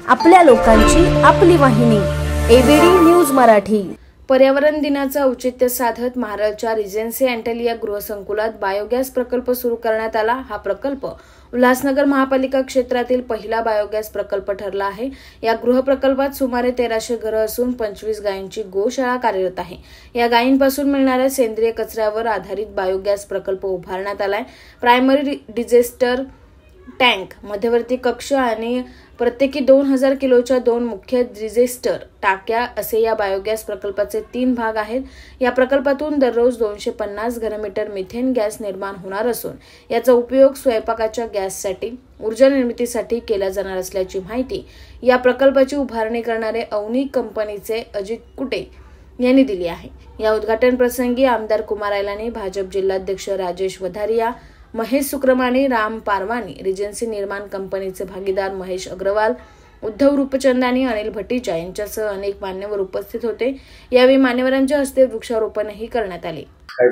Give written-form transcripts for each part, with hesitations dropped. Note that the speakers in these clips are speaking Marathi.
आपल्या लोकांची आपली वाहिनी एबीडी न्यूज मराठी। पर्यावरण दिनाचं औचित्य साधत महाराजच्या रिजन्सी अँटेलिया गृहसंकुलात बायोगॅस प्रकल्प सुरू करण्यात आला। हा प्रकल्प उल्हासनगर महापालिका क्षेत्रातील पहिला बायोगॅस प्रकल्प ठरला आहे। या गृह प्रकल्पात सुमारे 1300 घरं असून 25 गायींची गोशाळा कार्यरत आहे। या गायींपासून मिळणाऱ्या सेंद्रिय कचऱ्यावर आधारित बायोगॅस प्रकल्प उभारण्यात आलाय। प्रायमरी डिजेस्टर टँक, मध्यवर्ती कक्ष आणि प्रत्येकी 2000 किलोच्या 2 मुख्य डिजेस्टर टाक्या असे या बायोगॅस प्रकल्पाचे 3 भाग आहेत। या प्रकल्पातून दररोज 250 घनमीटर मिथेन गॅस निर्माण होणार असून याचा उपयोग स्वयंपाकाच्या गॅससाठी, ऊर्जा निर्मितीसाठी केला जाणार असल्याची माहिती या प्रकल्पाची उभारणी करणारे अवनी कंपनीचे अजित कुटे यांनी दिली आहे। या उद्घाटन प्रसंगी आमदार कुमार आयलानी, भाजप जिल्हाध्यक्ष राजेश वधारिया, महेश सुक्रमानी, राम पारवानी, रिजन्सी निर्माण कंपनीचे भागीदार महेश अग्रवाल, उद्धव रूपचंदानी, अनिल भट्टीचा यांच्यासह अनेक मान्यवर उपस्थित होते। यावेळी मान्यवरांच्या हस्ते वृक्षारोपणही करण्यात आले।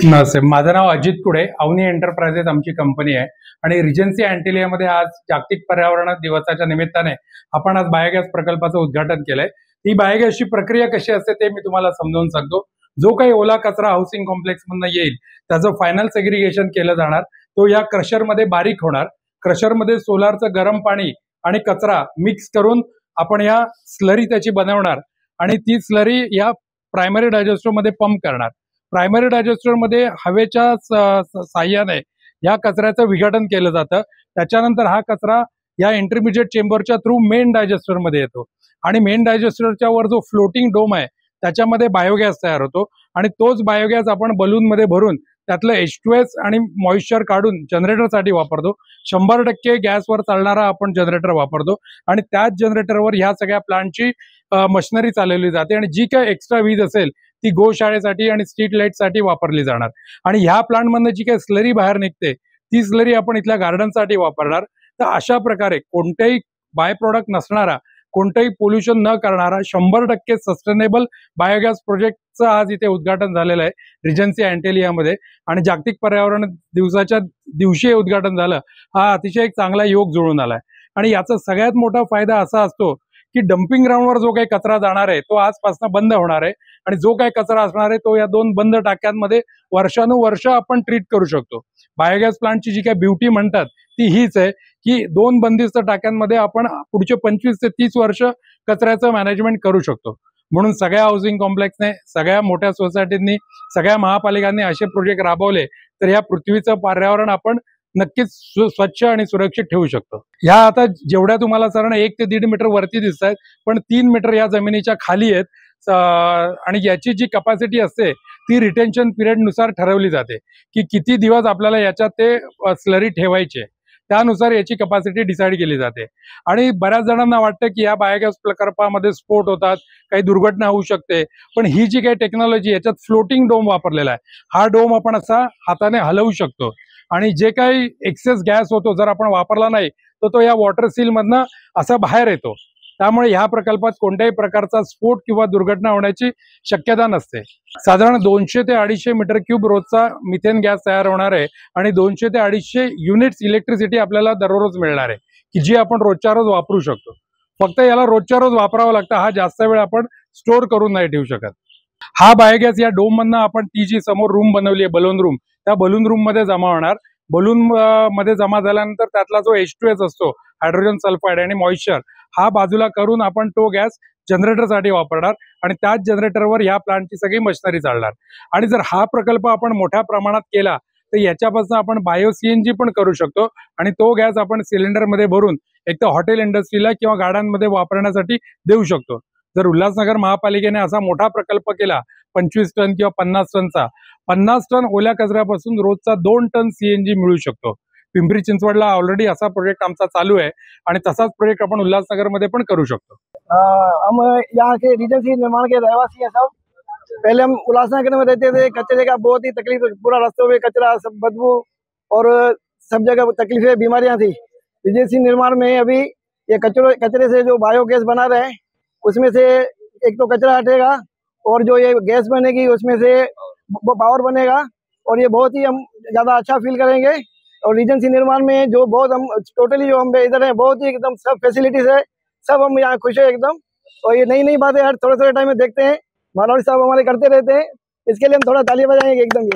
माझं नाव अजित कुडे, अवनी एंटरप्राइजेस आमची कंपनी आहे आणि रिजन्सी अँटेलियामध्ये आज जागतिक पर्यावरण दिवसाच्या निमित्ताने आपण आज बायोगॅस प्रकल्पाचं उद्घाटन केलंय। ही बायोगॅसची प्रक्रिया कशी असते ते मी तुम्हाला समजावून सांगतो। जो काही ओला कचरा हाऊसिंग कॉम्प्लेक्स मधून येईल त्याचं फायनल सेग्रिगेशन केलं जाणार, तो या क्रशरमध्ये बारीक होणार। क्रशरमध्ये सोलारचं गरम पाणी आणि कचरा मिक्स करून आपण या स्लरी त्याची बनवणार आणि ती स्लरी या प्रायमरी डायजेस्टरमध्ये पंप करणार। प्रायमरी डायजेस्टरमध्ये हवेच्या साह्याने या कचऱ्याचं विघटन केलं जातं। त्याच्यानंतर हा कचरा या इंटरमिजिएट चेंबरच्या थ्रू मेन डायजेस्टरमध्ये येतो आणि मेन डायजेस्टरच्या वर जो फ्लोटिंग डोम आहे त्याच्यामध्ये बायोगॅस तयार होतो आणि तोच बायोगॅस आपण बलूनमध्ये भरून त्यातलं H2S आणि मॉइश्चर काढून जनरेटरसाठी वापरतो। 100% गॅसवर चालणारा आपण जनरेटर वापरतो आणि त्याच जनरेटरवर ह्या सगळ्या प्लांटची मशिनरी चालवली जाते आणि जी काही एक्स्ट्रा वीज असेल ती गोशाळेसाठी आणि स्ट्रीट लाईटसाठी वापरली जाणार आणि ह्या प्लांटमधनं जी काही स्लरी बाहेर निघते ती स्लरी आपण इथल्या गार्डनसाठी वापरणार। तर अशा प्रकारे कोणत्याही बाय प्रोडक्ट नसणारा, कोणतंही पोल्युशन न करणारा 100% सस्टेनेबल बायोगॅस प्रोजेक्टचं आज इथे उद्घाटन झालेलं आहे रिजन्सी अँटेलियामध्ये आणि जागतिक पर्यावरण दिवसाच्या दिवशी उद्घाटन झालं। हा अतिशय एक चांगला योग जुळून आलाय आणि याचा सगळ्यात मोठा फायदा असा असतो की डम्पिंग ग्राउंडवर जो काही कचरा जाणार आहे तो आजपासून बंद होणार आहे आणि जो काही कचरा असणार आहे तो या 2 बंद टाक्यांमध्ये वर्षानुवर्ष आपण ट्रीट करू शकतो। बायोगॅस प्लांटची जी काही ब्युटी म्हणतात ती हीच आहे की 2 बंदिस्त टाक्यांमध्ये आपण पुढचे 25 ते 30 वर्ष कचऱ्याचं मॅनेजमेंट करू शकतो। म्हणून सगळ्या हाऊसिंग कॉम्प्लेक्सने, सगळ्या मोठ्या सोसायटींनी, सगळ्या महापालिकांनी असे प्रोजेक्ट राबवले तर या पृथ्वीचं पर्यावरण आपण नक्कीच स्वच्छ आणि सुरक्षित ठेवू शकतो। ह्या आता जेवढ्या तुम्हाला सरांना 1 ते 1.5 मीटर वरती दिसत आहेत पण 3 मीटर या जमिनीच्या खाली आहेत आणि याची जी कपॅसिटी असते ती रिटेन्शन पिरियड नुसार ठरवली जाते की किती दिवस आपल्याला याच्यात ते स्लरी ठेवायचे, त्यानुसार याची कपॅसिटी डिसाईड केली जाते। आणि बऱ्याच जणांना वाटतं की या बायोगॅस प्रकल्पामध्ये स्फोट होतात, काही दुर्घटना होऊ शकते, पण ही जी काही टेक्नॉलॉजी याच्यात फ्लोटिंग डोम वापरलेला आहे, हा डोम आपण असा हाताने हलवू शकतो आणि जे काही एक्सेस गॅस होतो जर आपण वापरला नाही तर तो या वॉटर सील मधनं असा बाहेर येतो। त्यामुळे ह्या प्रकल्पात कोणत्याही प्रकारचा स्फोट किंवा दुर्घटना होण्याची शक्यता नसते। साधारण 200 ते 250 मीटर क्यूब रोजचा मिथेन गॅस तयार होणार आहे आणि 200 ते 250 युनिट्स इलेक्ट्रिसिटी आपल्याला दररोज मिळणार आहे की जी आपण रोजच्या रोज वापरू शकतो। फक्त याला रोजच्या रोज वापरावं लागतं, हा जास्त वेळ आपण स्टोअर करून नाही ठेवू शकत। हा बायोगॅस या डोम मधनं आपण ती जी समोर रूम बनवली आहे बलून रूम, त्या बलून रूम मध्ये जमा होणार। बलून मध्ये जमा झाल्यानंतर त्यातला जो H2S असतो, हायड्रोजन सल्फाइड आणि मॉइश्चर, हा बाजूला करून आपण तो गॅस जनरेटरसाठी वापरणार आणि त्याच जनरेटरवर ह्या प्लांटची सगळी मशिनरी चालणार। आणि जर हा प्रकल्प आपण मोठ्या प्रमाणात केला तर याच्यापासून आपण बायो CNG पण करू शकतो आणि तो गॅस आपण सिलेंडरमध्ये भरून एक तर हॉटेल इंडस्ट्रीला किंवा गाड्यांमध्ये वापरण्यासाठी देऊ शकतो। जर उल्हासनगर महापालिकेने असा मोठा प्रकल्प केला 25 टन किंवा 50 टनचा, 50 टन ओल्या कचऱ्यापासून रोजचा 2 टन CNG मिळू शकतो। पिंपरी चिंचवडला ऑलरेडी असा प्रोजेक्ट आमचा चालू आहे आणि तसाच प्रोजेक्ट आपण उल्हासनगरमध्ये पण करू शकतो। हम यहाँ के रिजन्सी निर्माण के रहवासी हैं सब। पहले हम उल्लासनगर में रहते थे, कचरे का बहुत ही तकलीफ, पूरा रास्तों में कचरा, सब बदबू और सब जगह तकलीफें, बीमारियां थी। रिजन्सी निर्माण में अभी ये कचरे से जो बायोगैस बना रहे हैं उसमें से एक तो कचरा हटेगा और जो ये गैस बनेगी उसमें से पावर बनेगा और ये बहुत ही हम ज़्यादा अच्छा फील करेंगे। और रीजेंसी निर्माण में जो बहुत हम टोटली जो हम इधर है बहुत ही एकदम सब फैसिलिटीज है, सब हम यहाँ खुश है एकदम। और ये नई नई बातें हर थोड़े थोड़े टाइम में देखते हैं, मारवाड़ी साहब हमारे करते रहते हैं, इसके लिए हम थोड़ा ताली बजाएंगे एकदम।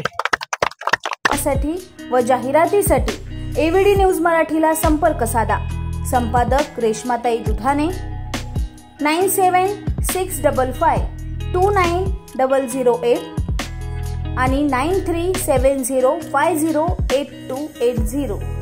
साठी व जाहिरातीसाठी एव्हीडी न्यूज मराठीला संपर्क साधा। संपादक रेश्माताई दुधाने 9765529008 आणि 9370508280।